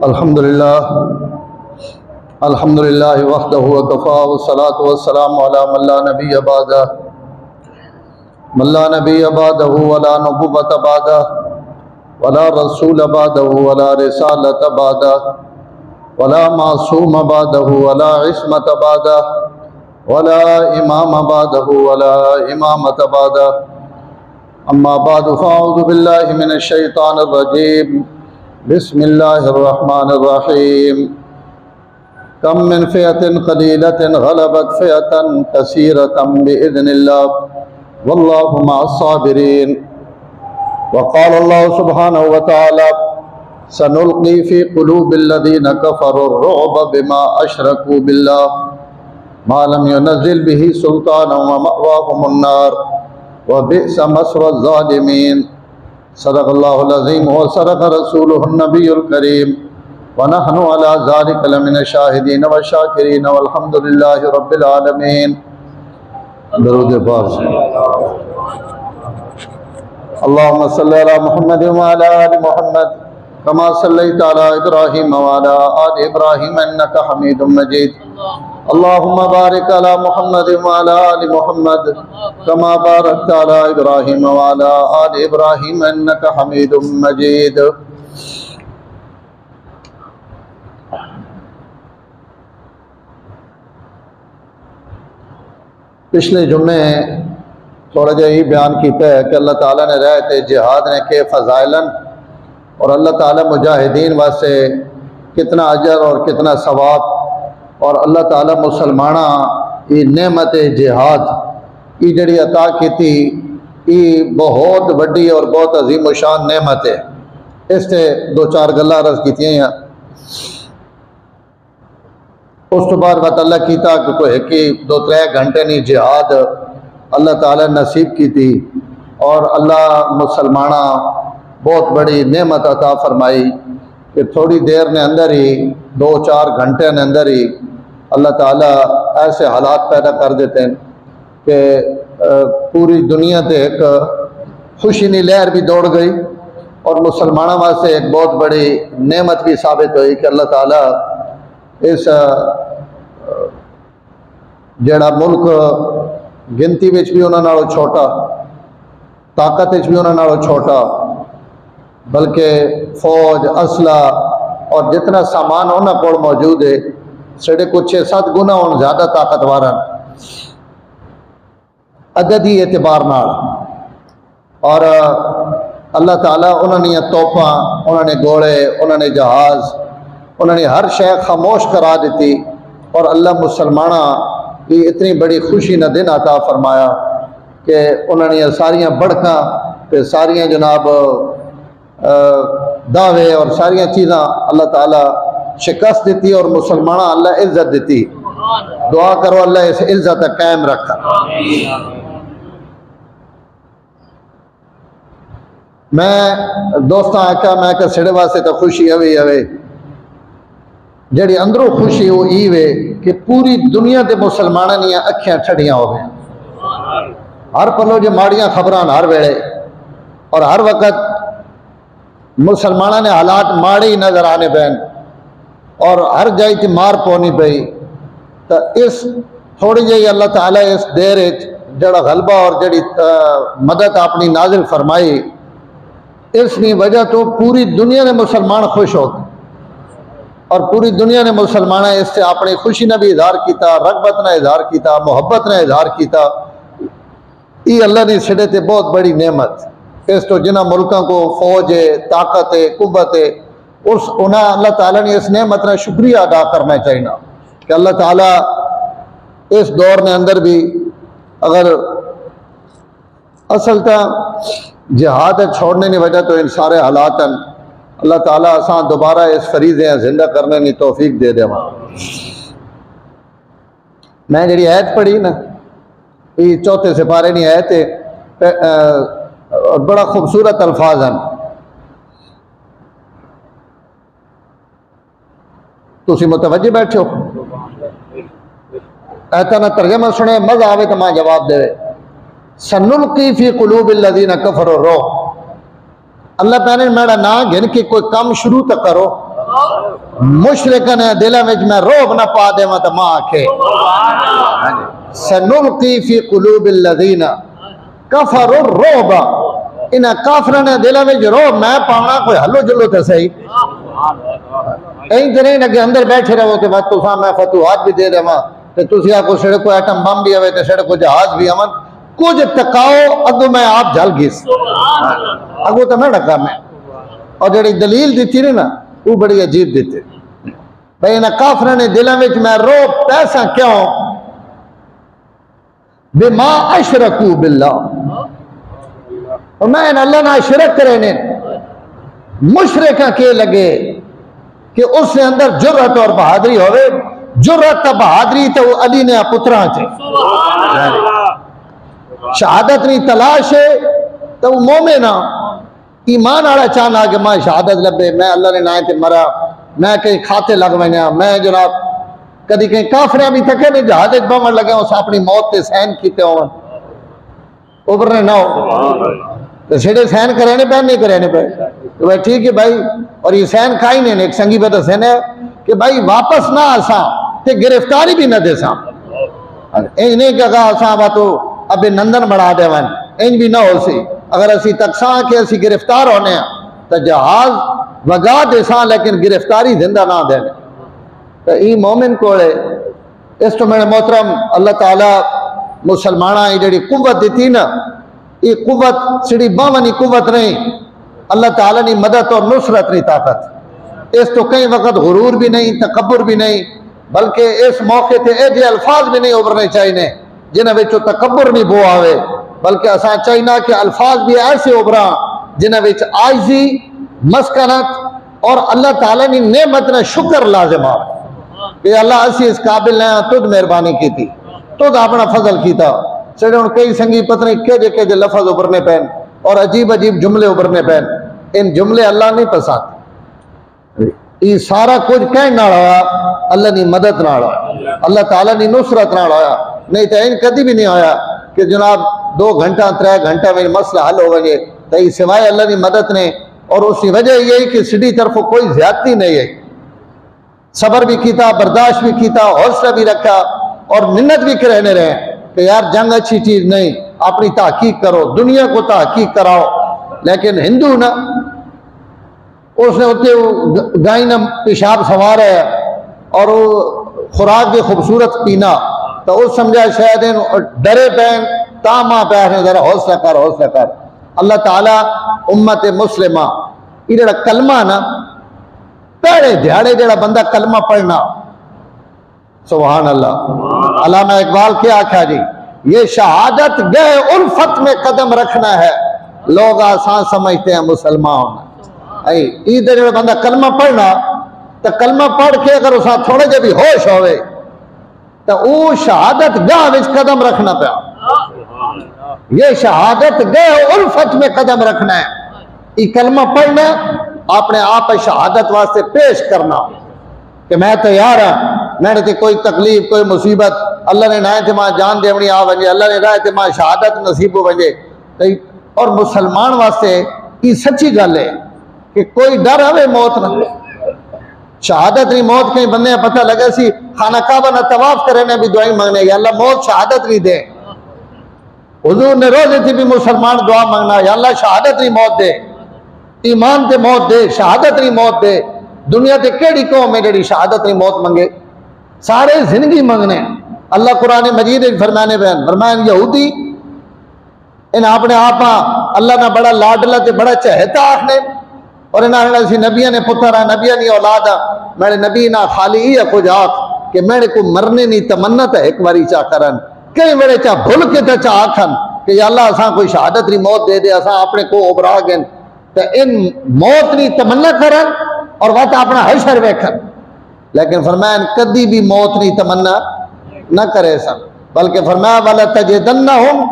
अल्हम्दुलिल्लाह वहदहु व कफ़ा वस्सलातु वस्सलामु अला मन ला नबिय्य बअदहु वला नबुव्वत बअदहु वला रसूल बअदहु वला रिसालत बअदहु वला मासूम बअदहु वला इस्मत बअदहु वला इमाम बअदहु वला इमामत बअदहु अम्मा बअदु फ़अऊज़ु बिल्लाहि मिनश शैतानिर रजीम बिस्मिल्लाहिर्रहमानिर्रहीम कम मिन फ़ियतिन क़लीलतिन ग़लबत फ़ियतन कसीरतन बिइज़्निल्लाह वल्लाहु मअस्साबिरीन। वक़ाल अल्लाहु सुब्हानहु व तआला सनुल्क़ी फ़ी क़ुलूबिल्लज़ीना कफ़रुर्रुअब बिमा अशरकू बिल्लाह मा लम युनज़्ज़िल बिही सुल्तानन व मअवाहुमुन्नार व बि'स मस्वज़्ज़ालिमीन। सदक़ल्लाहुल अज़ीम व सदक़ रसूलुहुन नबियुल करीम व नहनु अला ज़ालिका लमिनश शाहिदीन व शाकिरीन वल्हम्दुलिल्लाहि रब्बिल आलमीन। दरूद पाक। अल्लाहुम्मा सल्लि अला मुहम्मद व अला आलि मुहम्मद कमा सल्लैता अला इब्राहीम व अला आलि इब्राहीम इन्नका हमीदुम मजीद। अल्लाहुम्मा बारिक अला मुहम्मद व अला आलि मुहम्मद कमा बारकता अला इब्राहीम व अला आलि इब्राहीम इन्नका हमीदुम मजीद। पिछले जुम्मे थोड़ा जहा ही बयान किया है कि अल्लाह ताला ने रहते जिहाद ने के फ़ज़ाइलन और अल्लाह ताला मुजाहिदीन वास्ते कितना अजर और कितना सवाब और अल्लाह ताला मुसलमाना ये नेमत जिहाद ये जड़ी अता की ये बहुत वड्डी और बहुत अजीम शान नेमत है। इससे दो चार गल्लां अर्ज़ कीतियां। उस तो बाद अल्लाह कीता कि कोई कि 2-3 घंटे नहीं जिहाद अल्लाह ताला नसीब की थी और अल्लाह मुसलमाना बहुत बड़ी नेमत अता फरमाई कि थोड़ी देर ने अंदर ही 2-4 घंटे ने अंदर ही अल्लाह ताला ऐसे हालात पैदा कर देते हैं कि पूरी दुनिया से एक खुशी की लहर भी दौड़ गई और मुसलमानों वास्ते एक बहुत बड़ी नेमत भी साबित हुई कि अल्लाह ताला इस जड़ा मुल्क गिनती में भी उन्होंने नालों छोटा ताकत भी उन्होंने नालों छोटा बल्कि फौज असला और जितना सामान उन्होंने को मौजूद है साढ़े कुछ 6-7 गुना उन ज़्यादा ताकतवर हैं अददी एतबार नाल। और अल्लाह ताला उन्होंने तोपा उन्होंने गोले उन्होंने जहाज़ उन्होंने हर शय खामोश करा दी और अल्लाह मुसलमाना की इतनी बड़ी खुशी न दिन अता फरमाया कि उन्होंने सारिया बढ़का तो सारिया जनाब दावे और सारिया चीज़ा अल्लाह ताला शिकस्त दी और मुसलमाना अल्लाह इज्जत दी। दुआ करो अल्लाह इस इज्जत कायम रखा। मैं दोस्त आख्या मैं कि सिड़े वास्ते तो खुशी हवे हवे जड़ी अंदरों खुशी वो ई वे कि पूरी दुनिया के मुसलमानों दी अखियां ठंडियां हो गई। हर पलो जो माड़ियां खबर हर वेले और हर वक्त मुसलमानों ने हालात माड़े ही नजर आने पैन और हर जगह की मार पौनी पई। तो इस थोड़ी जी अल्लाह ताला इस देर जड़ा गलबा और जड़ी मदद अपनी नाजिल फरमाई इसकी वजह तो पूरी दुनिया ने मुसलमान खुश हो और पूरी दुनिया ने मुसलमान इससे अपनी खुशी ने भी इजहार किया रगबत ने इजहार किया मुहब्बत ने इजहार किया। ये अल्लाह ने सिरे ते बहुत बड़ी नेमत इस तो जिन्होंने मुल्कों को फौज है ताकत है कुव्वत है उस उन्हें अल्लाह ताला ने इस नेमत का शुक्रिया अदा करना चाहिए कि अल्लाह ताला इस दौर ने अंदर भी अगर असल तो जिहाद छोड़ने की वजह तो इन सारे हालात हैं अल्लाह ताला असा दोबारा इस फरीज़े जिंदा करने की तौफीक दे देवा। मैं जी आयत पढ़ी ना ये 4 सिपारे की आयत है बड़ा खूबसूरत अल्फाज हैं। तुसी मुतवज्जे बैठे हो ऐसा ना तर्जमा सुने मजा आवे तो मैं जवाब दे। सनुल्क़ी फ़ी क़ुलूबिल्लज़ीना कफ़रुर्रुअब अल्लाह पैने मेरा ना गिन के कोई काम शुरू तो करो मुशरिकन दिल में मैं रोब न पा देवा तो मां आखे सनुल्की फी कुलूबिल लज़ीना कफरु रोब, इन काफर ने दिल में रोब मैं पाना कोई हलो जुलो तो सही ऐं तरह अगे अंदर बैठे रहो कि बस तुसा मैं फतूहात भी दे देवा तो तुसी आको सड़क को एटम बम भी आवे तो सड़क को जहाज भी अमन कुछ तकाओ अगो मैं आप जल गिस अगो तो मैं डका मैं। और जड़ी दलील दी थी ना वो बड़ी अजीब दी थी भाई इन काफर ने दिल में मैं रो पैसा क्यों बिमा अशरकू बिल्लाह, और मैं अल्लाह ना शिरक करे ने मुशरिक के लगे कि उसके अंदर जुर्रत और बहादुरी होवे। जुर्रत बहादुरी तो अली ने पुत्रा थे, शहादत नहीं तलाश है तो वो मोमिन ईमान वाला चाहना कि मैं शहादत लभे, मैं अल्लाह ने ना ते मरा, मैं कहीं खाते लग वना, मैं जनाब कभी कहीं काफरिया भी थके नहीं जहाज बवन लगे उस अपनी मौत से सहन किते हो उभरने ना हो तो सीधे सहन कराने पे नहीं कराने पे तो भाई ठीक है भाई। और ये सहन खाई नहीं एक संगी बता सहन है कि भाई वापस ना आसा ते गिरफ्तारी भी न दे सा इंज नहीं कहा असा बा तो अभिनंदन बढ़ा देवन इंज भी ना हो सी अगर असी तकसा के असी गिरफ्तार होने तो जहाज वगा दे सा लेकिन गिरफ्तारी जिंदा ना देने तो ई मोमिन को इस तो मेरे मोहतरम अल्लाह ताला मुसलमाना जी कुव्वत दी ना ये कुव्वत सिड़ी बावनी कुव्वत नहीं अल्लाह ताला ने मदद और नुसरत नहीं ताकत इस तो कई वक्त गुरूर भी नहीं तकब्बुर भी नहीं बल्कि इस मौके ते ऐसे अल्फाज भी नहीं उभरने चाहिए जिन्हें विचों तकब्बुर नहीं बो आवे बल्कि असा चाहिए कि अल्फाज भी ऐसे उभरा जिन्हें विच आजी मस्कनत और अल्लाह ताला की नेमत ने शुक्र लाजिम आवे कि अल्लाह असी इस काबिल ने तुद मेहरबानी की थी तुद अपना फजल किया सेड़े हूँ कई संगी पत्नी के लफज उभरने पैन और अजीब अजीब जुमले उभरने पैन इन जुमले अल्लाह नहीं पसंद ये सारा कुछ कहने नाल होया अल्लाह की मदद नाल होया अल्लाह ताला की नुसरत नाल होया नहीं तो इन कभी भी नहीं होया कि जनाब 2 घंटा 3 घंटा में मसला हल हो वजे तो ये सिवाय अल्लाह की मदद ने और उसकी वजह यही कि सिटी तरफ कोई ज्यादती नहीं है सबर भी किया बर्दाश्त भी किया हौसला भी रखा और मिन्नत भी रहने रहे कि यार जंग अच्छी चीज नहीं अपनी तहकीक करो दुनिया को तहकीक कराओ लेकिन हिंदू ना उसने उत्ते गाय ने पेशाब सवार है और वो खुराक भी खूबसूरत पीना तो उस समझा शायद डरे पैन तामा पैर जरा हौसला कर अल्लाह ताला उम्मत मुस्लिमा ये कलमा ना पहले दिहाड़े जरा बंदा कलमा पढ़ना सुभान अल्लाह अल्लामा इकबाल क्या आख्या जी ये शहादत गए उल्फत में कदम रखना है लोग आसान समझते हैं मुसलमान इधर जो बंदा कलमा पढ़ना तो कलमा पढ़ के अगर उस थोड़े जे भी होश होवे तो वो शहादत गाह विच कदम रखना पाया ये शहादत गए उल्फत में कदम रखना है ये कलमा पढ़ना अपने आप शहादत वास्ते पेश करना कि मैं तैयार हाँ मैंने तो कोई तकलीफ कोई मुसीबत अल्लाह ने ना थे मां जान देवनी आ वजे अल्लाह ने राह थे मां शहादत नसीब हो वजे और मुसलमान वास्ते ये सच्ची गल है कि कोई डर हवे मौत ना शहादत नहीं मौत कहीं बंदे पता लगे सी खाना काबा ना तवाफ करे ने भी दुआई मांगने अल्लाह मौत शहादत नहीं दे हुजूर ने रोज थी भी मुसलमान दुआ मांगना या अल्लाह शहादत नहीं मौत दे ईमान ते मौत दे शहादत नहीं मौत दे दुनिया ते केड़ी कौम है जेड़ी शहादत नहीं मौत मंगे सारे जिंदगी मंगने अल्लाह कुरान मजीद फरमाने बयान फरमान यहूदी इन अपने आप अल्लाह ना बड़ा लाडला ते बड़ा चहेता आखने और इन्हें नबिया ने पुत्र है नबिया नहीं औलाद आ मेरे नबी ना खाली ही कुछ आख कि मेरे को मरने नहीं तमन्ना तो एक बारी चा करन कई बड़े चा भुल के तो चा आखन कि अल्लाह असा कोई शहादत नहीं मौत दे दे असा अपने को उबरा गए तो इन मौत नहीं तमन्ना करन और वह अपना हशर वेखन लेकिन फरमाया कदी भी मौत नहीं तमन्ना न करे सन बल्कि फरमाया वाला तजदन्नहुम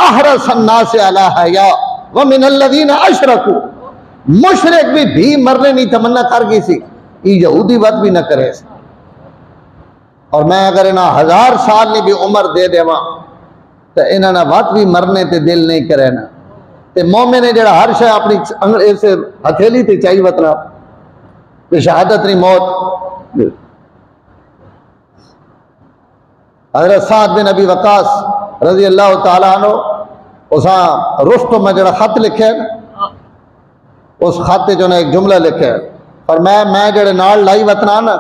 अहरसन नास अला हया व मिनल लज़ीना अशरकू मुशरिक भी मरने नहीं तमन्ना कर गई सी यहूदी बात भी न करे और मैं अगर इन्हें 1000 साल ने भी उम्र दे देवा तो इन्होंने बात भी मरने ते दिल नहीं करे ना ते मोमिन ने जरा हर शय अपनी हथेली ते चाहिए बतना कि शहादत नहीं मौत। हज़रत साद बिन अबी वक़ास रज़ी अल्लाह तआला अन्हु उसा रुस्तुम में जड़ा खत लिखे उस खाते जो एक जुमला लिखे पर मैं जड़े नाल लाई वतना ना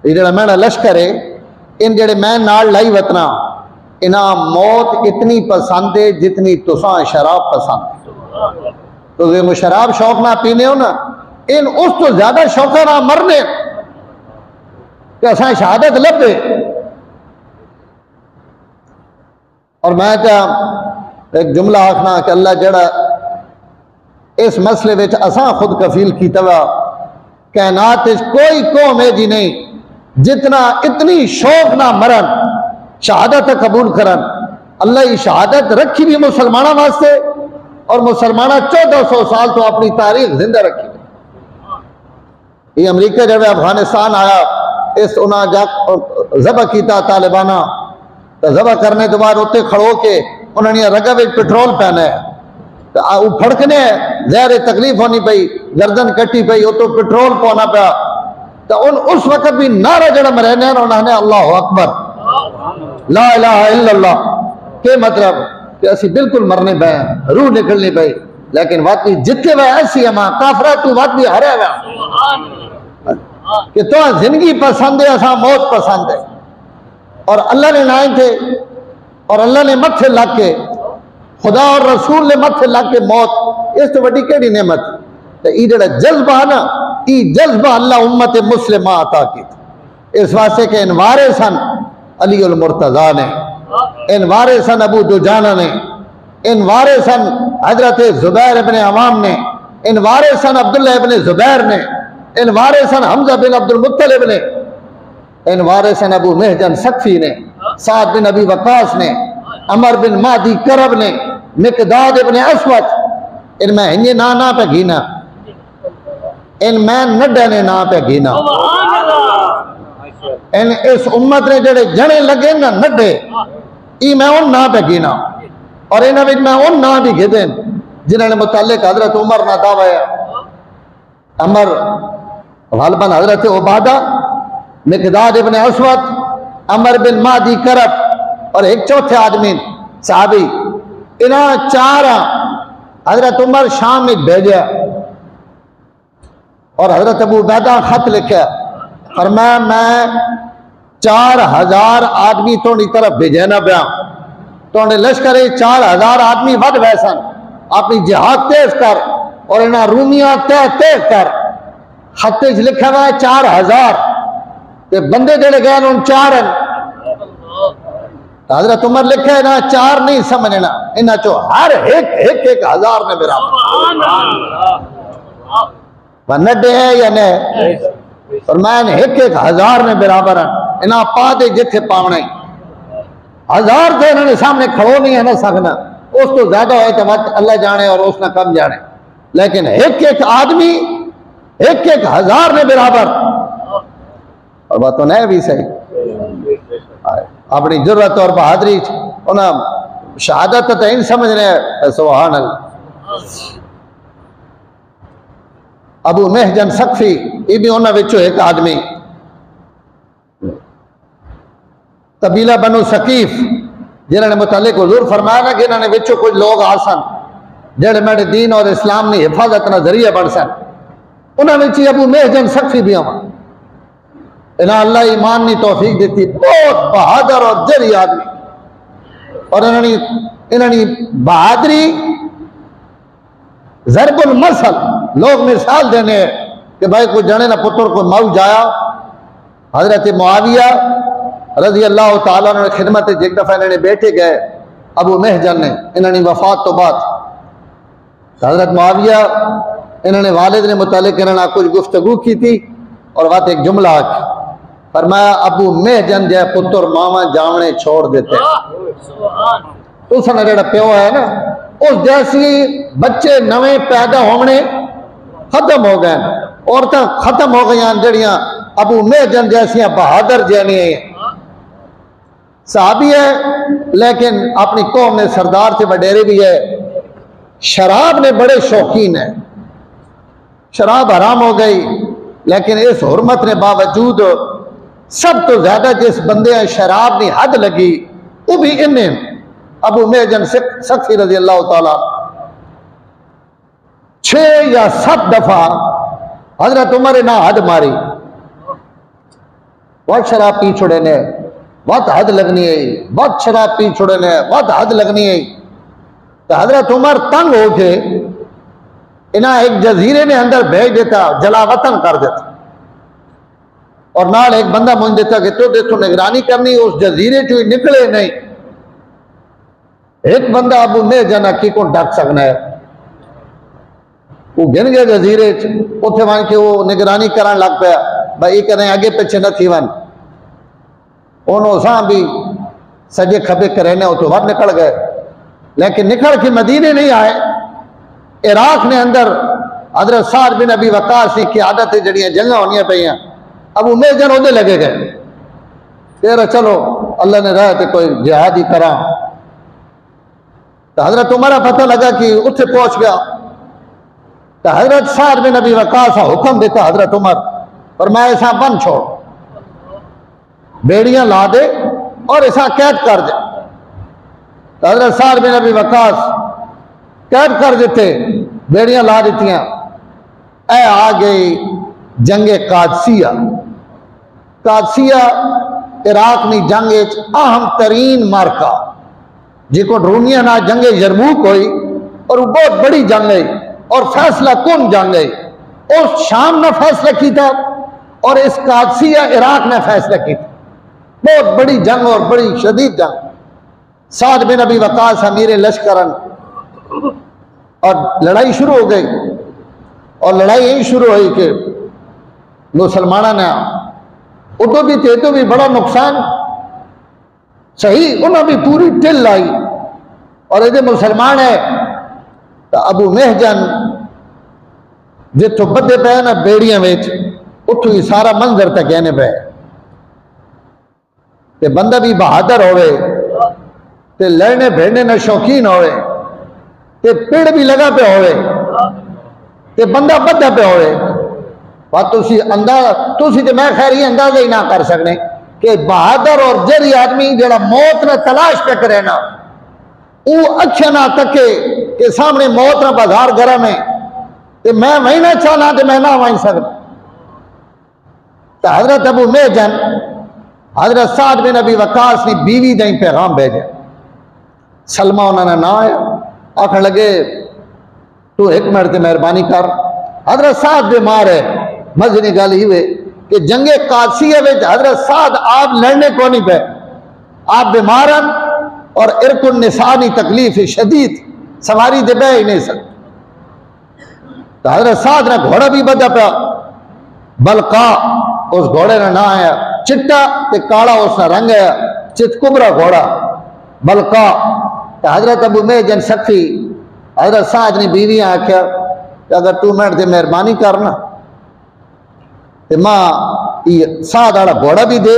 ये जड़ा मेरा लश्कर है इन जड़े मैं नाल लाई वतना इना मौत इतनी पसंद है जितनी तुसा शराब पसंद है। तो ये शराब शौक ना पीने हो ना इन उस तो ज्यादा शौक ना मरने कि असा शहादत लभे। और मैं क्या एक जुमला आखना कि अल्लाह जड़ा इस मसले में असा खुद कफील की तवा कायनात कोई कौम है जी नहीं जितना इतनी शौक ना मरन शहादत कबूल करन। अल्लाह की शहादत रखी भी मुसलमाना वास्ते और मुसलमाना 1400 साल तो अपनी तारीख जिंदा रखी। ये अमरीका जब अफगानिस्तान आया इस उन्हें जबा किया तालिबाना तो जबा करने के बाद उत्ते खड़ो के उन्होंने रगा में पेट्रोल पहना है तो फड़कने जहर तकलीफ होनी पई गर्दन कटी पई तो पेट्रोल पाना पाया तो उस वक्त भी नारा जड़ा मरने उन्होंने अल्लाह अकबर ला इलाहा इल्लल्लाह के मतलब कि असी बिल्कुल मरने पे रूह निकलनी पई लेकिन बात भी जितने वे ऐसी अमा काफरा तू बात भी हरे वे कि तो जिंदगी पसंद है असा मौत पसंद है। और अल्लाह ने नाए थे और अल्लाह ने मत्थे लग के खुदा और रसूल ने मत्थे लग के मौत इस तो बड़ी केड़ी नेमत तो ये जड़ा जज्बा ना ये जज्बा अल्लाह उम्मत मुस्लिमा अता की इस वास्ते के इनवारे सन अली उल मुर्तजा ने इनवारे सन अबू दुजाना ने इनवारे सन हजरत जुबैर इब्ने अवाम ने इनवारे सन अब्दुल्ला इब्ने जुबैर ने इनवारे सन हमजा बिन अब्दुल मुत्तलिब ने इनवारे सन अबू मेहजन सख्फी ने साद बिन अबी वकास ने अमर बिन मादी करब ने मिकदाद इब्ने अस्वद इनमें इन्हें ना पे घीना इनमें नड्डे ने ना पे घीना इन इस उम्मत ने जड़े जने लगे ना नड्डे ई मैं उन ना पे घीना और इन्हें मैं उन ना भी घिदे जिन्होंने मुतालिक हजरत उमर ना दावा है अमर गालबन हजरत उबादा मिकदाद इब्ने अस्वद अमर बिन मादी करब और एक चौथे आदमी साहबी इन्ह चार हजरत उमर शाम में भेजा और हजरत अबू उबैदा खत लिखा फरमाया मैं 4000 आदमी थोड़ी तरफ भेजे ना पाया तो लश्कर 4000 आदमी वध वैसन अपनी जिहाद तेज कर और इन्हें रूमिया तय तय कर खत लिखा हुआ है 4000 बंदे जड़े गए उन 4 हजरत उमर लिखा है ना 4 नहीं समझना इन्हें चो हर एक हजार ने बराबर नड्डे है या नहीं और मैं एक हजार ने बराबर इन्हें पा दे जिथे पावना 1000 तो इन्होंने सामने खड़ो नहीं है ना सकना उस तो ज्यादा है तो अल्लाह जाने और उसने कम जाने लेकिन एक आदमी एक हजार ने बराबर और बात तो नहीं भी सही अपनी जरूरत और बहादुरी उन्हें शहादत तो इन समझ रहे सुभान अल्लाह। अबू मेहजन सख्फी ये भी उन्होंने विचों एक आदमी कबीला बनु सकीफ जिन्होंने मुतालिक हुजूर फरमाया ना कि इन्होंने विचों कुछ लोग आ सन जेड़े मेरे दीन और इस्लाम की हिफाजत का जरिया बन सन उन्होंने अबू मेहजन सख्फी भी आवा इन्हें अल्लाह ईमान की तौफीक दी बहुत बहादुर और जरी आदमी और इन्होंने बहादुरी जरबुल मसल लोग मिसाल देने कि भाई कोई जने ना पुत्र को मऊ जाया हजरत मुआविया रजी अल्लाह तआला ने खिदमत एक दफा इन्होंने बैठे गए अबू मेहजन ने इन्होंने वफात तो बाद हजरत मुआविया इन्होंने वालिद ने मुतालिक इन्होंने कुछ गुफ्तगू की थी और बात एक जुमला आखी फरमाया अबू मेहजन जय पुत्र मामा जावने छोड़ देते उसने जेड़ा प्यो है ना उस जैसी बच्चे नवे पैदा होने खत्म हो गए औरतें खत्म हो गई जड़ियां अबू मेहजन जैसियां बहादुर जैनी साहबी है लेकिन अपनी कौम में सरदार से वडेरे भी है शराब ने बड़े शौकीन है शराब हराम हो गई लेकिन इस हुर्मत ने बावजूद सब तो ज्यादा जिस बंदे शराब की हद लगी वो भी इन्हें अबू मेहजन सखी रजी अल्लाह तआला 6 या 7 दफा हजरत उमर ना हद मारी, बहुत शराब पी छोड़े ने, बहुत हद लगनी है, बहुत शराब पी छोड़े ने, बहुत हद लगनी है। तो हजरत उमर तंग होके इन्हें एक जजीरे ने अंदर भेज देता, जलावतन कर देता और नाल एक बंदा मुझ देता कि तो देखो निगरानी करनी, उस जजीरे चो निकले नहीं। एक बंदा अबू मेहजन की को डक सकना है, वो गिन गए जजीरे उथे वन के वो निगरानी करन लग पाया, भाई करें आगे पीछे न थी वन भी सजे खबे करेने तो वह निकल गए, लेकिन निकल के मदीने नहीं आए। इराक ने अंदर हजरत साद बिन अबी वक्कास की आदत जड़ियाँ जंगा होनी पई, अबू मेहजन उहदे लगे गए, तेरा चलो अल्लाह ने रहा तो कोई जिहाद ही करा। तो हजरत उमर पता लगा कि उत्थे पहुंच गया, तो हजरत साद बिन अबी वक्कास हुक्म देता हजरत उमर फरमाया ऐसा बन छोड़, बेड़ियां ला दे और ऐसा कैद कर दे। तो हजरत साद बिन अबी वक्कास कैद कर देते, बेड़ियां ला देतियां। ए आ गई जंगे कादसिया। कादसिया इराक में जंग अहम तरीन मार्का जिको ढूंढिया ना जंगे यरमूक हुई और वो बहुत बड़ी जंग है और फैसला कौन जंग है, उस शाम ने फैसला किया और इस कादसिया इराक ने फैसला किया। बहुत बड़ी जंग और बड़ी शदीद जंग। साद बिन अबी वक्कास अमीर लश्करन और लड़ाई शुरू हो गई और लड़ाई यही शुरू हुई कि मुसलमाना ने उदो भी तेदो भी बड़ा नुकसान सही, उन्हें भी पूरी टिल लाई और ये मुसलमान है। तो अबू मेहजन जितों बदे पे ना बेड़ियां उतों ही सारा मंजर तक कहने पे ते बंदा भी बहादुर होवे ते लड़ने भेड़ने न शौकीन होवे ते पेड़ भी लगा पे होवे ते बंदा बदा पे होवे। पर तुसी अंदाजा तुसी ते मैं खैर ही अंदाजा ही ना कर सकने कि बहादुर और जरी आदमी जरा मौत ने तलाश पे करे ना, वो अच्छा ना तके कि सामने मौत ना बाजार गरम है ते मैं वही ना चाहना तो मैं ना वही सकता। तो हजरत अबू मेहजन हजरत साद बिन अबी वक्कास ने बीवी दई पैगाम भेजे, सलमा उन्होंने ना आया, आखन लगे तू एक मिनट से मेहरबानी कर, हजरत साद बीमार है। मजनी गल ही हुए कि जंगे कादसिया में हजरत साद आप लड़ने को नहीं पे, आप बीमार हैं और इरकुन निसानी तकलीफ शदीद, सवारी दे बह ही नहीं सकते। तो हजरत साद ने घोड़ा भी बदा पाया, बलका उस घोड़े ने ना आया, चिट्टा ते काला उसका रंग है, चितकुबरा घोड़ा बलका। तो हजरत अबू मेहजन सखी हजरत साद ने बीवी आख्या अगर तू मिनट से मेहरबानी करना तो मां साद वाला घोड़ा भी दे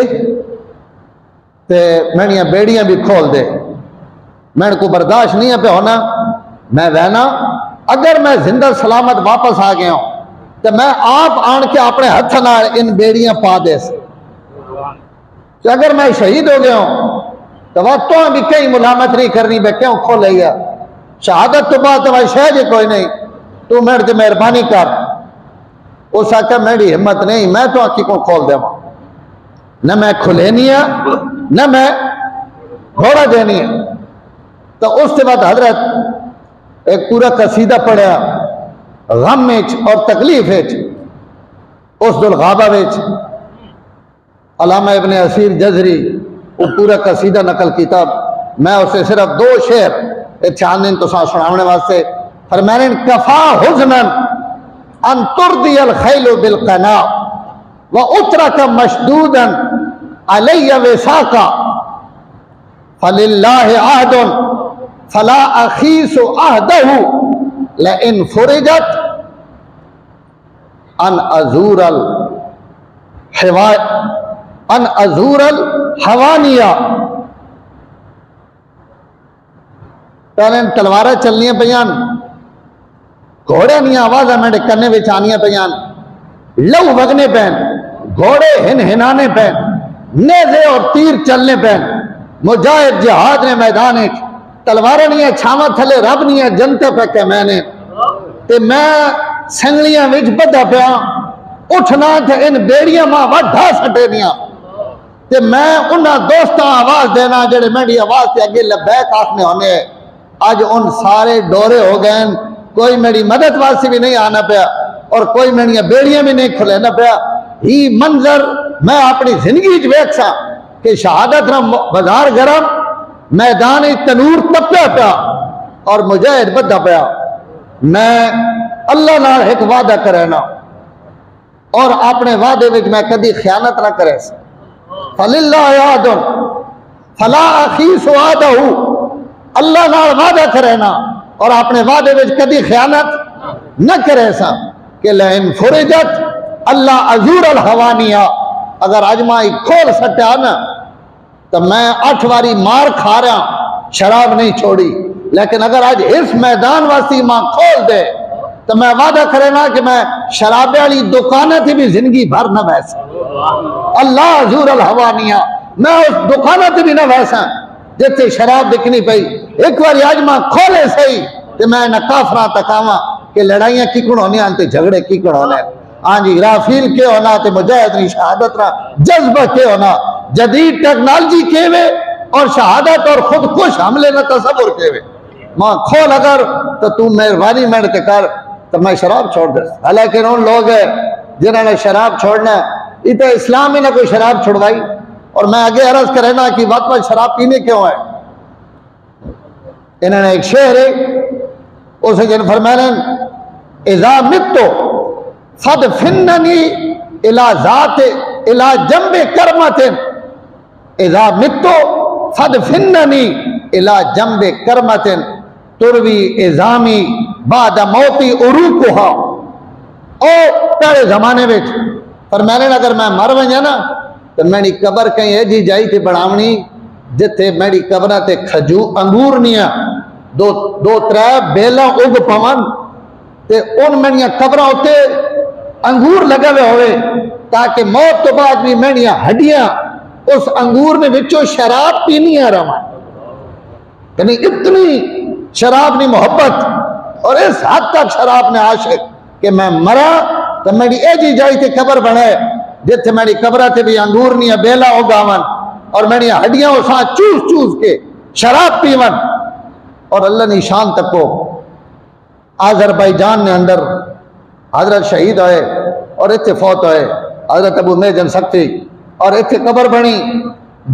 ते मैनिया बेड़ियां भी खोल दे, मैं को बर्दाश्त नहीं है पे होना, मैं वहना अगर मैं जिंदा सलामत वापस आ गया हूं तो मैं आप आन के अपने हथ नाल इन बेड़ियां पा दे, तो अगर मैं शहीद हो गया हूं तो वह तो भी कहीं मुलामत नहीं करनी, मैं क्यों खोल लिया, शहादत तो बात वह शहज कोई नहीं, तू मेरे से मेहरबानी कर। उस आख्या मेरी हिम्मत नहीं, मैं तो आखी को खोल देवा, न मैं खुलेनी है न मैं घोड़ा देनी है। तो उसके बाद हजरत एक पूरा कसीदा पढ़ा गम और तकलीफ उस दुलगाबा अलामा इब्ने असीर जजरी वो पूरा कसीदा नकल किया। मैं उसे सिर्फ 2 शेर चांद दिन तो सुनाने वास्ते फरमाने कफा हुज़नन अन तुर्दियल खैलु बिल क़ना व उतरक मशदूदन अलैया विसाका फलिल्लाहि अहदुन फला अखीसु अहदहु लइन फुरिजत अन अजूरल हवानिया। पहले तलवारा चलनिया पईयां, घोड़े दी आवाज़ मेरे कन्ने विच आनियां पईयां, लहू वगने पैन, घोड़े हिन हिनाने पैन, नेज़े और तीर चलने पैन, मुजाहिद जिहाद ने मैदान तलवार नहीं छावा थले रब नहीं जनता पे के मैंने ते मैं संगलियां विच बधा पिया उठना थे इन बेड़ियां मां वढ़ा सटेनिया ते मैं उन्हां दोस्तां आवाज देना जेड़े मेरी आवाज से अगे लबैक आखने होने। अज उन सारे डोरे हो गए, कोई मेरी मदद वास्ते भी नहीं आना पाया और कोई मेरिया बेड़ियां भी नहीं खुलेना पाया। ही मंजर मैं अपनी जिंदगी वेख सा कि शहादत ना बाजार गरम, मैदान तनूर तपया पिया और मुजाहिद बधा पिया। मैं अल्लाह नाल एक वादा करना और अपने वादे में मैं कदी खयानत ना करे। फलिल्लाह यादुन फला अखीस वादहू, अल्लाह नाल वादा करना और अपने वादे में कदी खयानत न करे सा कि लैन फुरिजत अल्लाह अजूर अल हवानिया, अगर अजमाई खोल सटा ना तो मैं 8 बारी मार खा रहा शराब नहीं छोड़ी, लेकिन अगर आज इस मैदान वासी मां खोल दे तो मैं वादा करे ना कि मैं शराबे वाली दुकान थी भी जिंदगी भर न वैसा। अल्लाह अजूर अल हवानिया, मैं उस दुकान से भी न वैसा जिथे शराब दिखनी पई। एक बार आज मां खोले सही तो मैं न काफरा तकावा कि लड़ाइयां किकड़ होने ते झगड़े किकड़ होने। हाँ जी, राफील के होना तो मुजाहिद की शहादत ना जज्बा के होना, जदीद टेक्नोलॉजी के वे और शहादत और खुद कुछ हमले न तस्वुर के वे। मां खोल अगर तो तू मेहरबानी मेरे ते कर तो मैं शराब छोड़ दे। हालांकि उन लोग है जिन्होंने शराब छोड़ना, इतना इस्लाम में ना कोई शराब छुड़वाई। और मैं आगे अर्ज करे ना कि वक्त शराब पीने क्यों है। इन्होंने एक शेर है उसे जिन फरमाने इज़ा मित्तो फद फिन्ननी इला जात इला जंबे करमतिन, इज़ा मित्तो फद फिन्ननी इला जंबे करमतिन तुरवी इज़ामी बाद मौती उरूकुहा। ओ पहले जमाने में फरमाने अगर मैं मर वजा ना तो मेरी कबर कहीं है जी जाई थी बनावनी जिथे मेरी कबर ते खजू अंगूर नहीं आ दो दो त्रै बेला उग पवन ते उन मेरिया कबर उत्ते अंगूर लगे हुए होवे ताकि मौत तो बाद भी मेरिया हड्डियां उस अंगूर में विचों शराब पीनिया रहा। यानी इतनी शराब ने मोहब्बत और इस हद तक शराब ने आशिक कि मैं मरा तो मेरी ए जी जाई थी कबर बने जिथे मेरी कबर से भी अंगूर नहीं है बेला उगावन और मेरी हड्डियां उस चूस चूस के शराब पीवन। और अल्लाह ने शान तको आज़रबाईजान ने अंदर हजरत शहीद होए और इतने फौत होए हजरत अबू मेजन सख्ती और इतने कबर बनी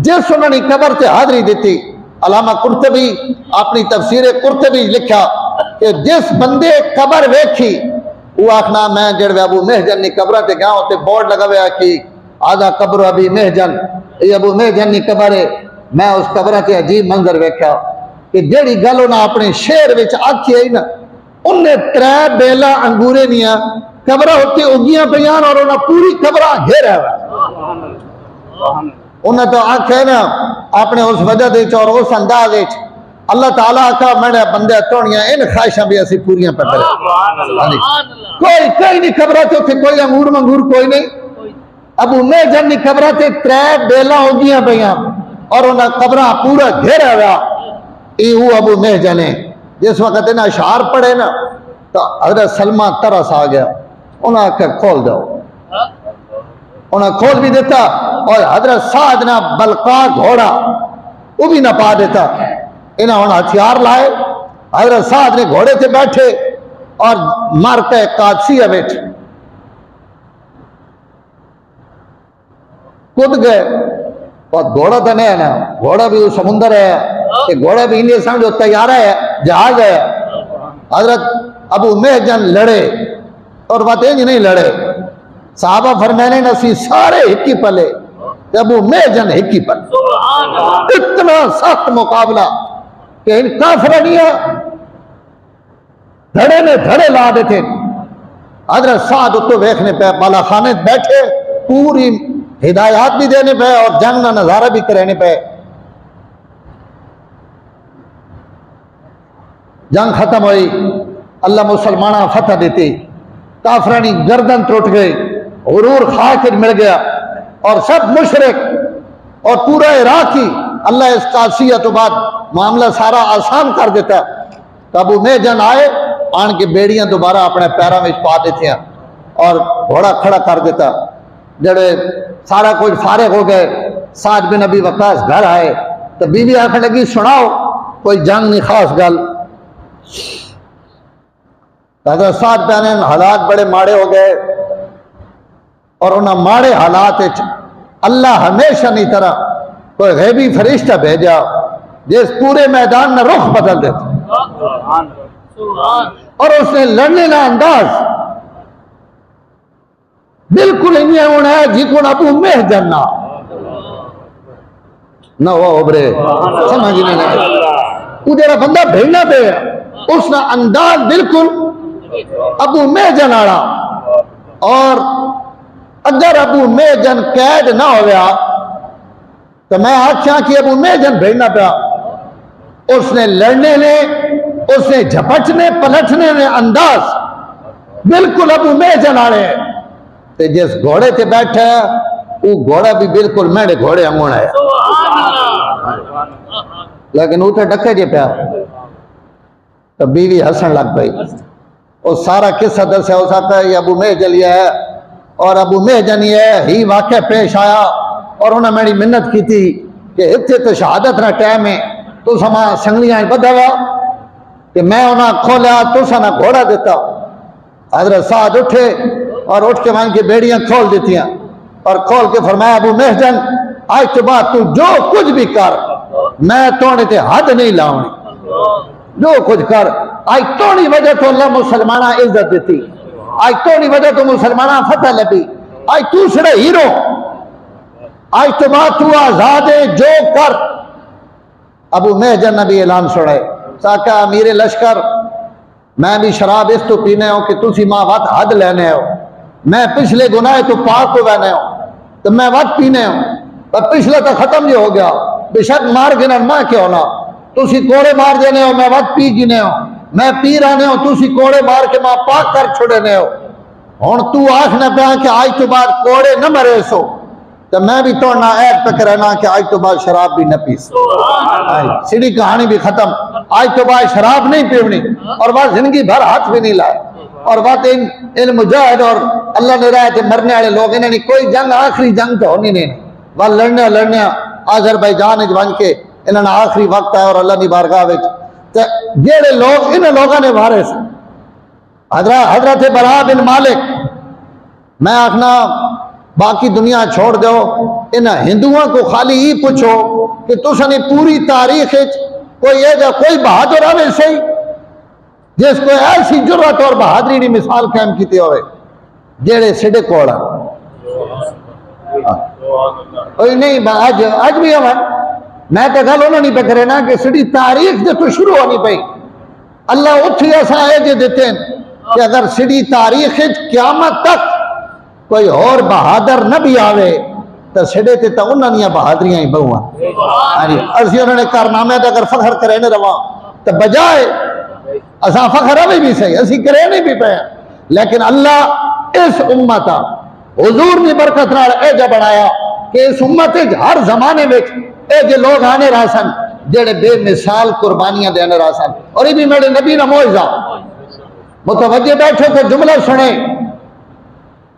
जिस उन्होंने कबर से हाजरी दी। अलामा कुर्तबी अपनी तफसीर कुर्तबी लिखा कि जिस बंदे कबर वेखी वो आखना मैं जड़े अबू मेहजन की कबर से गया उत्ते बोर्ड लगा हुआ कि आधा कबर अभी मेहजन, ये अबू मेहजन की कबर है। मैं उस कबर से अजीब मंजर वेख्या कि जेड़ी गल उन्हें अपने शेर में आखी आई ना उन्हें 3 बेला अंगूरे दियां कबर उत्ते उगियां पईयां और उन्हें पूरी कबर घेरा हुआ। उन्हें तो आखे ना अपने उस वजह दे और उस अंदाज अल्लाह ताला आखा मैंने बंदे तोड़ियां इन ख्वाहिशां भी असी पूरियां पे करें। कोई कहीं नहीं खबर थे उत्थे कोई अंगूर मंगूर कोई नहीं। अबू मेहजन की कबर से 3 बेला उगियां पईयां और उन्हें कबर पूरा घेरा हुआ। ये अबू मेहजन है। जिस वक्त इन्हें अशार पढ़े ना तो हजरत सलमा तरस आ गया, उन्हें आख्या खोल दो, उन्हें खोल भी देता और हजरत साद ना बलका घोड़ा वो भी ना पा देता। इन्हें हम हथियार लाए, हजरत साद ने घोड़े से बैठे और मर के कादसिया बैठे कूद गए। और घोड़ा तो नहीं है ना, घोड़ा भी समुंदर है, घोड़ा भी इंडिया समझो तैयार है, जहाज है। हजरत अबू मेहजन लड़े और वह तेज नहीं लड़े। साहबा फरमाने नसी सारे हिक्की पले, अबू मेहजन हिक्की पले। इतना सख्त मुकाबला कि इन काफरनिया धड़े ने धड़े ला देते। हजरत साद उत्तो वेखने पे बाला खाने बैठे, पूरी हिदायत भी देने पे और जंग का नजारा भी कराने पे। जंग खत्म हुई, अल्लाह मुसलमाना फतह देती, काफरानी गर्दन टूट गई। गुरूर खा के मिल गया और सब मुशरिक और पूरा इराकी अल्लाह इस कासिया तो बाद मामला सारा आसान कर देता। तो अबू मेहजन आए आन के बेड़ियां दोबारा अपने पैरों में पा देती और घोड़ा खड़ा कर देता। जड़े सारा कुछ फारिग हो गए, साद बिन अबी वक्कास घर आए तो बीवी आखने लगी सुनाओ कोई जंग नहीं खास गल। हज़रत साद पहने हालात बड़े माड़े हो गए और उन्हें माड़े हालात अल्लाह हमेशा नहीं तरह कोई गैबी फरिश्ता भेजा जिस पूरे मैदान में रुख बदल देता और उसने लड़ने का अंदाज बिल्कुल इन्हें होना है जिको अबू मेहजन ना वो उभरे समझ नहीं जरा बंदा भेजना पे उसका अंदाज बिल्कुल अबू मेहजन आड़ा। और अगर अबू मेहजन कैद ना हो गया तो मैं आख्या कि अबू मेहजन भेजना पाया। उसने लड़ने ने उसने झपटने पलटने ने अंदाज बिल्कुल अबू मेहजन आड़े ते जिस घोड़े से बैठा वो घोड़ा भी बिल्कुल मेरे घोड़े अंगूण है लेकिन उसे डके जे पाया। तो बीवी हसन लग पई। और सारा किस्सा दसा उस अबू मेहजन है और अबू मेहजन ही वाक़या पेश आया और उन्हें मेरी मिन्नत की थी कि इतने तो शहादत ना टाइम है तो समा संगलियां बधावा कि मैं उन्हें खोलिया तुसा ना घोड़ा देता। हजरत साद उठे और उठ के वहां की बेड़ियां खोल देती और खोल के फरमाया अबू मेहजन आज के बाद तू जो कुछ भी कर मैं तोड़े ते हद नहीं लावनी। जो कुछ कर आज तोड़ी वजह तो अल्लाह मुसलमाना इज्जत देती। आज तोड़ी वजह तो मुसलमाना फतह लगी। आज तू सिर्फ हीरो। आज तो बाद तू आजाद है जो कर। अबू मेहजन ने भी ऐलान सुनाए साका अमीर लश्कर मैं भी शराब इस तो पीने हो कि तुसी मां वत हद लेने हो। मैं पिछले गुनाह तो पाक हो बहने हो तो मैं वत पीने हो पर पिछला तो खत्म ही हो गया। बेशक मार गिना मां क्यों ना तुसी कोड़े मार देने हो मैं वत पी गिने हो। मैं पी रहने हो तुसी कोड़े मार के मां पाक कर छोड़ने हो। हुण तू आखना पाया कि आज तो बाद कोड़े न मरे सो तो मैं भी तोड़ना ऐड तक रहना कि आज तो बाद शराब भी न पी सीधी कहानी भी खत्म। आज तो बाद शराब नहीं पीवनी और वह जिंदगी भर हाथ भी नहीं लाए। और बात इन मुजाहिद और अल्लाह ने राय थे मरने वाले लोग इन्हें कोई जंग आखिरी जंग तो होनी नहीं वह लड़ने आज़रबाईजान बन के इन्होंने आखिरी वक्त है और अल्लाह की बारगाह जेड़े लोग इन लोगों ने मारे से हजरत बरा बिन मालिक मैं आखना बाकी दुनिया छोड़ दो इन हिंदुओं को खाली ही पूछो कि तुसने पूरी तारीख कोई बहादुर आवे सही जिसको ऐसी जुर्रत और बहादुरी की मिसाल कायम की हो जेड़े सिडे कोड़ा नहीं अज भी हवन मैं तो गल उन्होंने पे करे ना कि सिडी तारीख जो तो शुरू होनी पई अल्लाह उठी ऐसा है जो देते कि अगर सिडी तारीख क्यामत तक कोई और बहादुर न भी आवे तो सिडे ते तो उन्होंने बहादुरियां ही बहुआ। हाँ जी असि उन्होंने कारनामे का अगर फखर करे न रवा तो बजाए असा फखर अभी भी सही असी करे नहीं भी पे लेकिन अल्लाह इस उम्मत हुजूर ने बरकत नाल एजा बनाया कि इस उम्मत हर जमाने में जो लोग आने रहा सन जेड़े बेमिसाल कुर्बानियां देने रहा सन। और ये भी मेरे नबी ने मौजज़ा मुतवज्जे बैठे तो जुमला सुने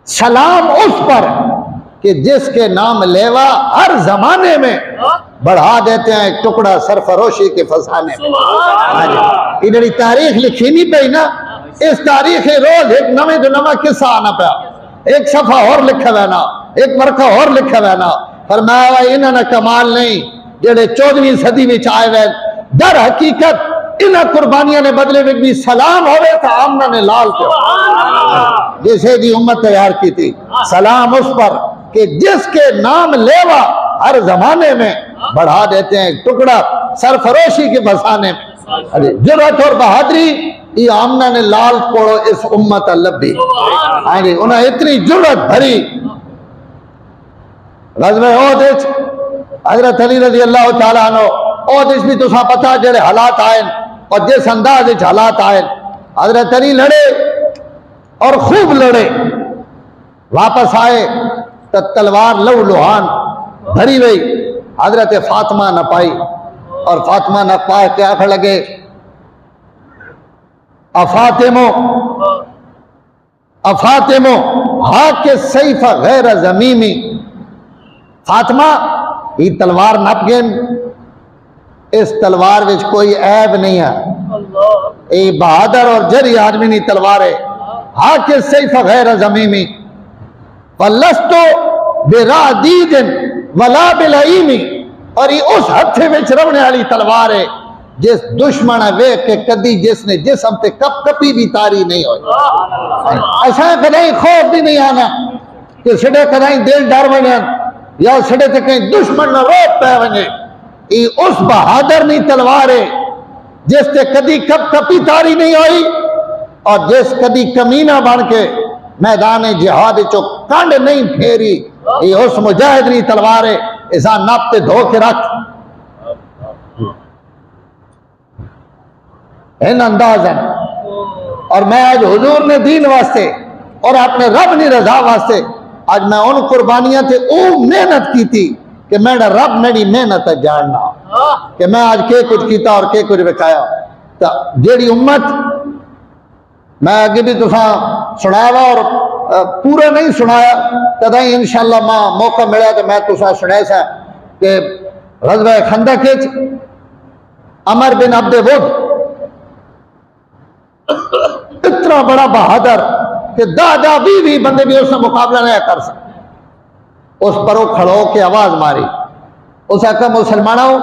सलाम उस पर कि जिसके नाम लेवा हर जमाने में बढ़ा देते हैं एक टुकड़ा सरफरोशी के फसाने में। इधर तारीख लिखी नहीं पई ना इस तारीख रोज एक नवे तो नवा किस्सा आना पाया एक सफा और लिखा हुआ ना एक वर्का और लिखा हुआ ना फरमाया इन्होंने कमाल नहीं जेड़े 14वीं सदी में आए हुए दर हकीकत इन कुर्बानियों ने बदले में भी सलाम होवे तो आमना ने लाल को जैसे दी उम्मत तैयार की थी सलाम उस पर कि जिसके नाम लेवा हर जमाने में बढ़ा देते हैं टुकड़ा सरफरोशी के बसाने में। अरे जुर्रत और बहादुरी ये आमना ने लाल कोड़ो इस उम्मत लभी आगे उन्हें इतनी जुर्रत भरी हजरत अली रज़ी अल्लाह तआला अन्हु भी तुसा पता जेड़े हालात आए और जिस अंदाज हालात आए हजरत अली लड़े और खूब लड़े वापस आए तो तलवार लहू लुहान भरी गई। हजरत फातिमा न पाई और फातिमा न पाए क्या आखिर लगे, अफातिमो अफातिमो हा के सईफा गैर जमीमी। फातिमा ये तलवार नप गए, इस तलवार विच कोई ऐब नहीं है, ये बहादुर और जरी आदमी नहीं तलवार है। हा के सईफा गैर जमीमी वलस्तो बेरादीदिन वला बिलईमी। और ये उस हथे विच रवने वाली तलवार है जिस दुश्मन वेख के कदी जिसने जिसम ते कप कपी भी तारी नहीं हो। ऐसा कदई खौफ भी नहीं आना कि सिडे कदई दिल डर वने या सिडे ते कहीं दुश्मन न रोक पै वने। ये उस बहादुर नहीं तलवार है जिस ते कदी कप कपी तारी नहीं हुई और जिस कदी कमीना बन के मैदान जिहाद चो कंड नहीं फेरी। ये उस मुजाहिद नहीं तलवार है, ऐसा नापते धो के रख इन अंदाज है। और मैं आज हुजूर ने दीन वास्ते और अपने रब ने रजा वास्ते आज मैं उन कुर्बानियां थे वो मेहनत की थी कि मेरा रब मेरी मेहनत है जानना कि मैं आज के कुछ किया और के कुछ विखाया। तो जेड़ी उम्मत मैं अगे भी तुसा सुनाया और पूरा नहीं सुनाया कदा ही इंशाअल्लाह मां मौका मिला तो मैं तुसा सुनाया सा कि ग़ज़वा खंदक अमर बिन अब्दे वुद इतना बड़ा बहादुर कि 10-20 बंदे भी उससे मुकाबला नहीं कर सकते। उस पर वो खड़ो के आवाज मारी, उस आका मुसलमानों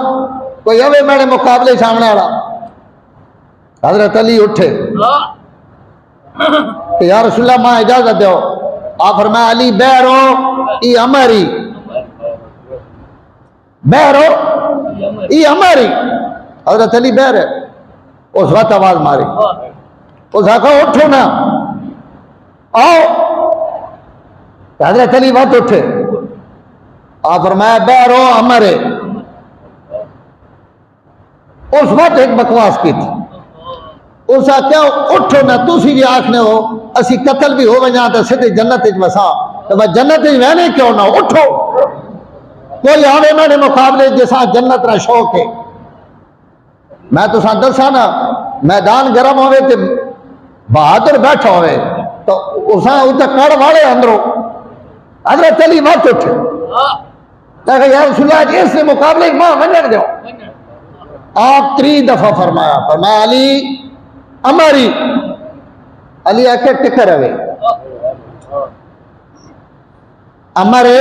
कोई अवे मेरे मुकाबले सामने वाला। हजरत अली उठे कि या रसूलल्लाह मां इजाजत दो। आप फरमाया अली बैरो ई अमरी, बैरो ई अमरी। हजरत अली बैर है, उस वक्त आवाज मारी, उस आका उठो ना आओ। हजरत अली वक्त उठे, आप फरमाया बैरो अमरे। उस वक्त एक बकवास की थी, उस क्या उठो ना तुसी भी आखने हो असी कतल भी हो वजा तो सीधे जन्नत वसा तो मैं जन्नत वहने क्यों ना उठो। कोई आवे मेरे मुकाबले जैसा जन्नत का शौक है। मैं तुसा दसा ना मैदान गर्म होवे ते बहादुर बैठा होवे तो उसा उते कड़ वाले अंदरों। हजरत अली मत उठे यार रसूलुल्लाह इसने मुकाबले मां मनन दो। आप 3 दफा फरमाया, फरमाया अली अमरी। अली आके टिकर रहे अमरे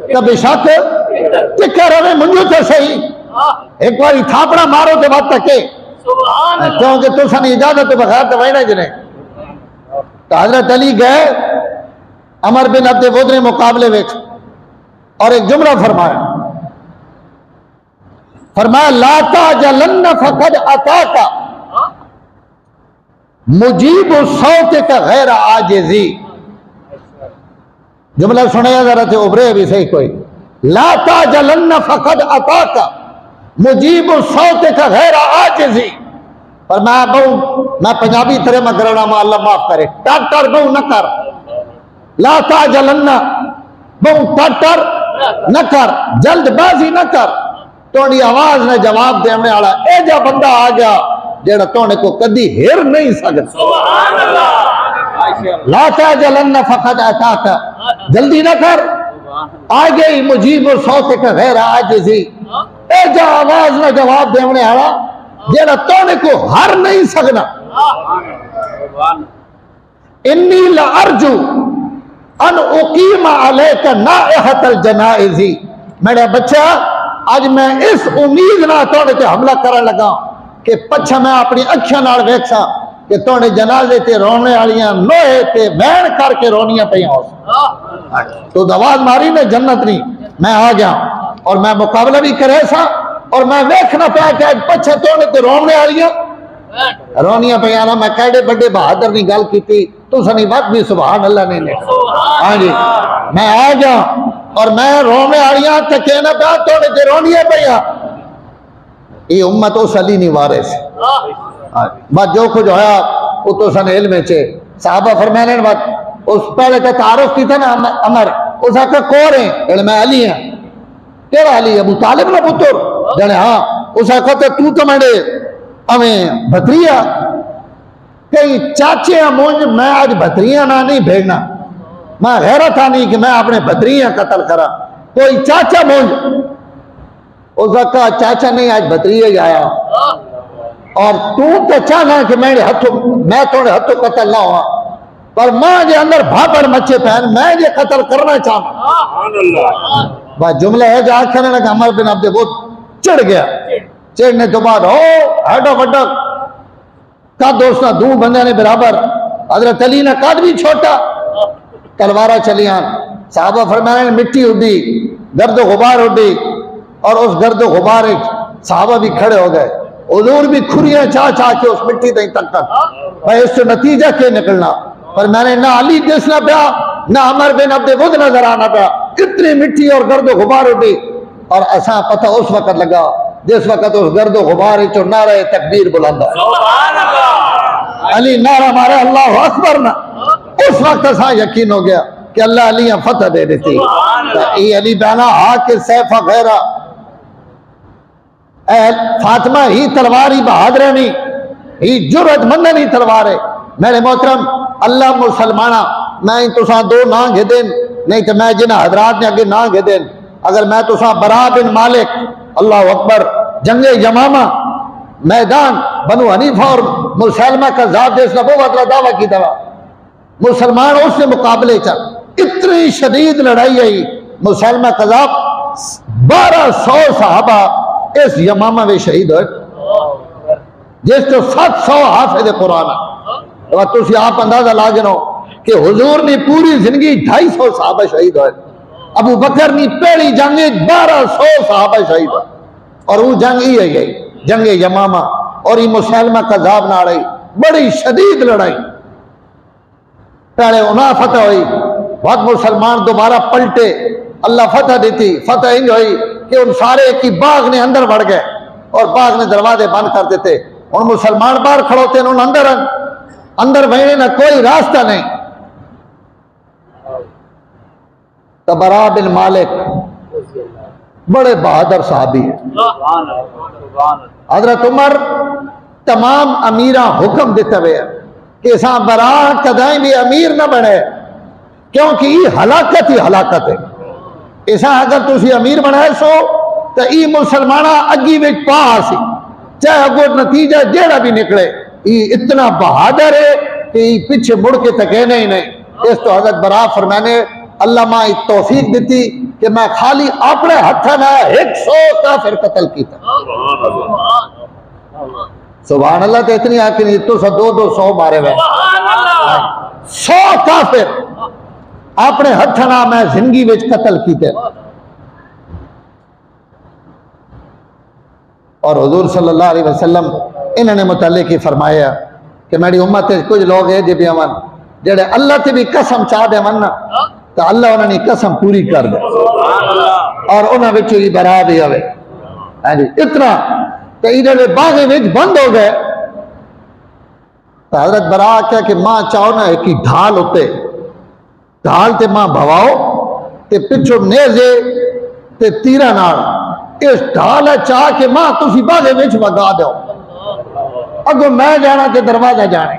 तो बेशक टिकर रहे मुझे तो सही। एक बार थापड़ा मारो तो बात तक क्योंकि तुसा इजाजत तो बगैर तो वही जिन्हें। तो हजरत अली गए अमर बिन अब्दे वुद ने मुकाबले में और एक जुमला फरमाया, फरमाया लाता जलन्न फकद अताका मुजीब सौते का गैर आजिजी। जुमला सुने जरा थे उभरे भी सही कोई। लाता जलन्न फकद अताका मुजीब सौते का गैर आजिजी। पर मैं बहु मैं पंजाबी तरह मैं करना मा अल्लाह माफ करे टाटर बहु न कर। लाता जलन्ना बहु टाटर न कर, जल्दबाजी न कर। थोड़ी आवाज ने जवाब देने वाला एजा बंदा आ गया जेड़ा तोने को कदी हिर नहीं सकता। लाता जलन्न फकद अताका, जल्दी न कर आ गई मुजीब सौते का गैर आजिजी। एजा आवाज ने जवाब देने वाला जेड़ा तोने को हर नहीं सकना। इन्नी लअरजू अन उकीमा अलैका नाइहतल जनाइजी। मेरा बच्चा आज मैं इस उम्मीद ना तोड़े ते हमला करन लगा कि पछा मैं अपनी अखियां नाल वेखसा कि तोड़े जनाजे ते रोने वालियां लोहे ते वैन करके रोनियां पईयां हो। तो आवाज मारी ने जन्नत नहीं, मैं आ गया और मैं मुकाबला भी करे सा और मैं वेखना पाया कि पछे तोड़े ते रोने वालियां रोनियां पईयां ना। मैं केड़े बड़े बहादुर नी गल कीती तुसनी बात भी सुभान अल्लाह ने। हाँ जी मैं आ गया और मैं रोने वालियां ते कहना पाया तोड़े ते रोनियां पईयां। ये उम्मत उस अली नहीं वारे से बस जो कुछ होया वो तो सन इल्म चे। साहबा फरमाने बात उस पहले का तारुफ की था ना अमर, उस आका कौन है? मैं अली हाँ। केड़ा अली? अबू तालिब ना पुत्र? जने हाँ। उस आका तू तो मेरे अवें भतरिया कई चाचे मुंज, मैं आज भतरिया ना नहीं भेजना, मैं गैरत नहीं कि मैं अपने भतरिया कत्ल करा। कोई चाचा मुंज, उस आका चाचा नहीं, आज भतरिया ही आया। और तू तो चाहना कि मेरे हाथों, मैं थोड़े हाथों कत्ल ना हुआ, पर मां के अंदर भापड़ मचे पैन, मैं ये कत्ल करना चाहता। वह जुमला है जो आखिर ने अमर बिन अब्दे वो चढ़ गया। चढ़ने तो बाद हो हटो फटो का दोस्त दू बंदे ने बराबर, हजरत अली ने कद भी छोटा, तलवारा चलियां। साहबा फरमाने मिट्टी उड़ी, गर्द गुबार उड़ी, और उस गर्द गुबार साहबा भी खड़े हो गए। हुजूर भी खुरियां चाह चाह के उस मिट्टी तक भाई इससे नतीजा क्या निकलना। पर मैंने ना अली दिसना पाया, ना अमर बिन अब्दे वुद नजर आना पाया, इतनी मिट्टी और गर्द गुबार उड़ी। और असा पता उस वक्त लगा जिस वक्त उस गर्द गुबार चो नारा तकबीर बुलंदा, अली नारा मारे अल्लाह अकबर ना, उस वक्त असा यकीन हो गया कि अल्लाह अली फतह दे देती। अली बहना हा के सैफा गैरा फातिमा ही तलवार ही बहादुर नहीं, ही जुर्रतमंद नहीं तलवार है। मेरे मोहतरम अल्लाह मुसलमाना मैं तुसा दो ना घे देन, नहीं तो मैं जिन्हें हजरात ने अगे ना घे देन। अगर मैं तुसा बरा बिन मालिक, अल्लाह अकबर, जंगे यमामा मैदान बनु हनीफा और मुसलमा का जात देश वो बदला दावा की दवा, मुसलमान उससे मुकाबले चल, इतनी शदीद लड़ाई आई। मुसलमा कजाब 1200 साहबा इस यमामा में शहीद हो, जिस तो 700 हाफिज कुरान। तुम आप अंदाजा ला गिनो कि हुजूर ने पूरी जिंदगी 250 साहबा शहीद हो। अबू बकर ने पहली जंग 1200 साहबा शहीद हो, और वो जंग ही है गई जंग यमामा, और ये मुसलमा कजाब ना रही, बड़ी शदीद लड़ाई। पहले उन्हें फतह हुई, बहुत मुसलमान दोबारा पलटे, अल्लाह फतह देती। फतह इंज हुई कि उन सारे की बाग ने अंदर बढ़ गए और बाग ने दरवाजे बंद कर देते। उन मुसलमान बाहर खड़ोते, उन अंदर बहने ना कोई रास्ता नहीं। तबरा बिन मालिक बड़े बहादुर साहबी है। हजरत उमर तमाम अमीरा हुक्म देते हुए कि सा बरा कदाई भी अमीर न बने, क्योंकि ये हलाकत ही हलाकत है। ऐसा अगर तुम अमीर बनाए सो तो ई मुसलमाना अगी में पा सी, चाहे अगो नतीजा जेड़ा भी निकले, ये इतना बहादुर है कि पीछे मुड़ के तके नहीं। इस तो हजरत बरा फरमाने अल्लाह मां तौफीक दी कि मैं खाली अपने हथ में 100 काफिर कत्ल किया। सुभान अल्लाह। तो इतनी आखिर तो 200 मारे हुए 100 काफिर अपने हथ ना मैं जिंदगी में कत्ल किए। और हुजूर सल्लल्लाहु अलैहि वसल्लम इन्होंने मुतल्लिक ही फरमाया कि मेरी उम्मत कुछ लोग है जो भी अमन जेड़े अल्लाह से भी कसम चाह दे मन तो अल्लाह उन्होंने कसम पूरी कर दे, और उन्होंने बरा भी आवे। हाँ जी, इतना तो इधर बागे में बंद हो गए। तो हजरत बरा क्या कि मां चाहो ना कि ढाल होते ढाल ते मां भवाओ ते पिछो नेजे ते तीरा नाल इस ढाल चाह के मां तुसी बागे में वगा दो, अगो मैं जाना ते दरवाजा जाने।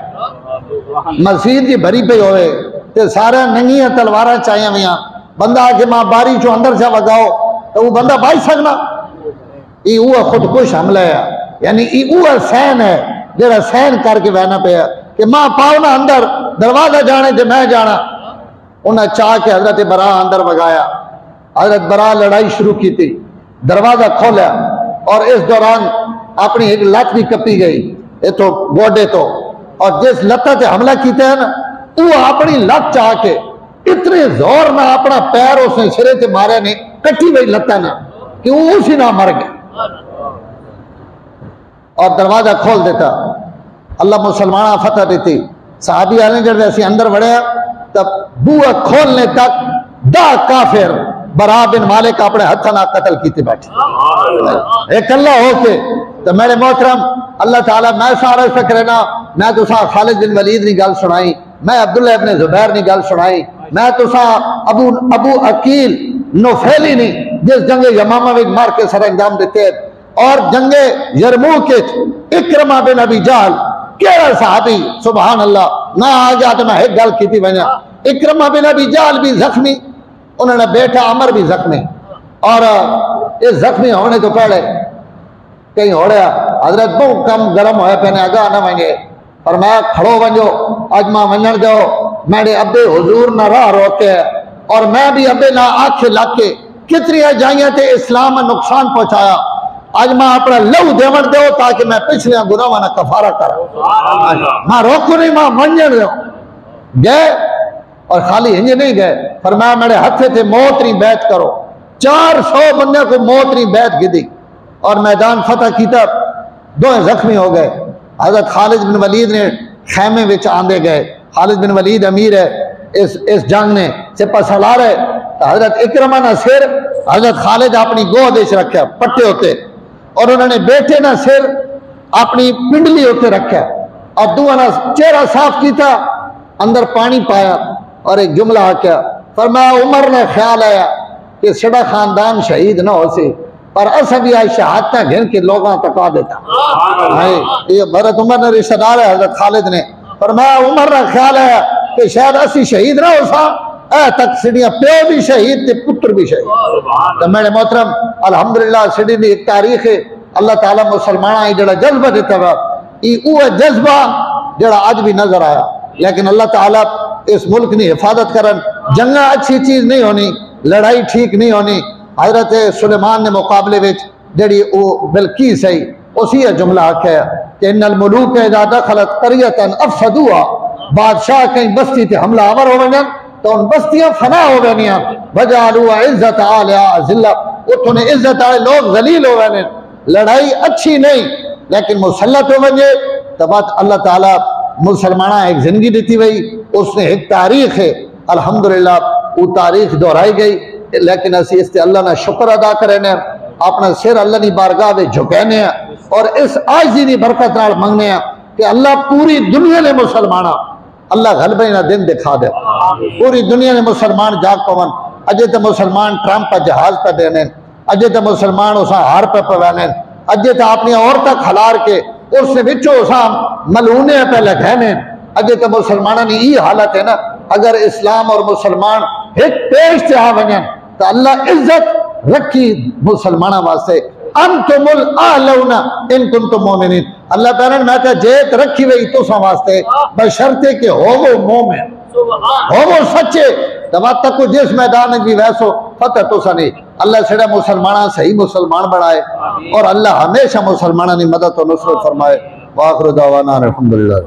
मस्जिद की भरी पे होवे ते सारे नंगिया तलवारा चाहिए हुई, बंदा आके मां बारी चो अंदर से वगाओ तो वो बंदा बच सकना। ये खुदकुश हमला है, यानी ये सहन है जरा सहन करके बहना पे कि मां पाओ ना अंदर दरवाजा जाने ते मैं जाना। उन्हें चाह के हजरत बरा अंदर वगाया। हजरत बरा लड़ाई शुरू की थी, दरवाजा खोला और इस दौरान अपनी एक लत भी कपी गई तो गोडे तो, और जिस लत्ता से हमला किया है ना वो अपनी लत चाह के इतने जोर ना अपना पैर उसने सिरे से मारे ने कटी हुई लत्ता ना कि वो उसी ना मर गया और दरवाजा खोल देता। अल्लाह मुसलमान फतह देती। साहबी आने जब ऐसे अंदर बढ़े तब बुआ खोलने तक 10 काफिर बरा बिन मालिक अपने हथ ना कत्ल की बैठे एक अल्लाह होके। तो मेरे मोहतरम अल्लाह ताला मैं सारा फक्र ना मैं तो खालिद बिन वलीद की गल सुनाई मैं अब्दुल्ला इब्न जुबैर ने गल सुनाई, मैं तुसा अबू अकील नुफैली नहीं जिस जंगे यमामा में मार के सर अंजाम देते और जंगे यरमूक इकरमा बिन अबी जहल केड़ा सहाबी सुभान अल्लाह ना आ गया तो मैं एक गल की वजा। इकरमा बिन अबी जहल भी जख्मी, उन्होंने बेटा अमर भी जख्मी, और इस जख्मी होने तो पहले कहीं हो रहा हजरत बहुत कम गर्म होया पैने अगा न वजे पर मैं खड़ो वजो अज मां वजन दो मेरे अबे हुजूर न राह रोके और मैं भी अबे ना आखे लाके कितनी जाइया ते इस्लाम में नुकसान पहुंचाया। आज मां अपना लहू देवण दो ताकि मैं पिछले गुनाहों ना कफारा करा। मां रोकू नहीं, मां वजन दो गए और खाली इंज नहीं गए पर मैं मेरे हथे थे मौत नहीं बैत करो। 400 बंदे को मौत नहीं बैत गिदी और मैदान फतह किया, दो जख्मी हो गए। हजरत खालिद बिन वलीद ने खैमे में आंदे गए। खालिद बिन वलीद अमीर है इस जंग ने सिपा सलार है। तो हजरत इकरमा ना सिर हजरत खालिद अपनी गोद रखा पट्टे होते और उन्होंने बेटे ना सिर अपनी पिंडली होते रखा और दुआ ना चेहरा साफ किया, अंदर पानी पाया और एक जुमला आख्या फरमाया उमर ने ख्याल आया कि सड़ा खानदान शहीद ना हो सी पर अस भी आज शहादत घिन के लोगों तका देता है। ये भरत उमर ने रिश्तेदार है हजरत खालिद ने फरमाया उमर ने ख्याल आया कि शायद असी शहीद ना हो सा ए तक सिडिया प्यो भी शहीद ते पुत्र भी शहीद। तो मेरे मोहतरम अल्हम्दुलिल्लाह सिडी की एक तारीख है। अल्लाह ताला मुसलमाना जड़ा जज्बा दिता वा ये जज्बा जड़ा अज भी नजर आया। लेकिन अल्लाह ताला इस मुल्क की हिफाजत करन। जंगा अच्छी चीज नहीं होनी, लड़ाई ठीक नहीं होनी। हजरत सुलेमान ने मुकाबले में जड़ी वो बिल्कीस है उसी जुमला आख्या कि इन्नल मुलूक इज़ा दखलत क़रियतन अफ़सदूहा, बादशाह कहीं बस्ती ते हमला आवर हो वजन तो उन बस्तियां फना हो वनिया वजालू इज्जत आलिया जिल्ला, उतने इज्जत आले लोग जलील हो वने। लड़ाई अच्छी नहीं लेकिन मुसल्लत हो वजे तो बात अल्लाह ताला मुसलमाना एक जिंदगी दी वही, उसने एक तारीख है अल्हम्दुलिल्लाह वो तारीख दोहराई गई। लेकिन असी इस अल्लाह ना शुक्र अदा करें, अपना सिर अल्लाह की बारगाह में झुकाने और इस आजी की बरकत नाल मंगने कि अल्लाह पूरी दुनिया ने मुसलमाना अल्लाह गलबे ना दिन दिखा दे। पूरी दुनिया ने मुसलमान जाग पवन। अजे तो मुसलमान ट्रंप पर जहाज पर देने, अजे तो मुसलमान उस हार पर पवाने, अजे तो अपनी औरत खलार के उसने बिचो उसा मलूने पे लखने। अजे तो मुसलमाना की ये हालत है ना, अगर इस्लाम और मुसलमान एक पेश से आ वजन तो अल्लाह इज्जत रखी मुसलमाना वास्ते। अंतुमुल आलौना इन कुंतुम मोमिनीन, अल्लाह ताला ने मैं जेत रखी वही तुसा वास्ते बशर्ते के होवो मोमिन, होवो सच्चे। तब तक जिस मैदान में भी वैसो फतह तुसा नहीं। अल्लाह सेड़ा मुसलमाना सही मुसलमान बनाए और अल्लाह हमेशा मुसलमाना की मदद और नुसरत फरमाए। वाखिर दावाना अल्हम्दुलिल्लाह।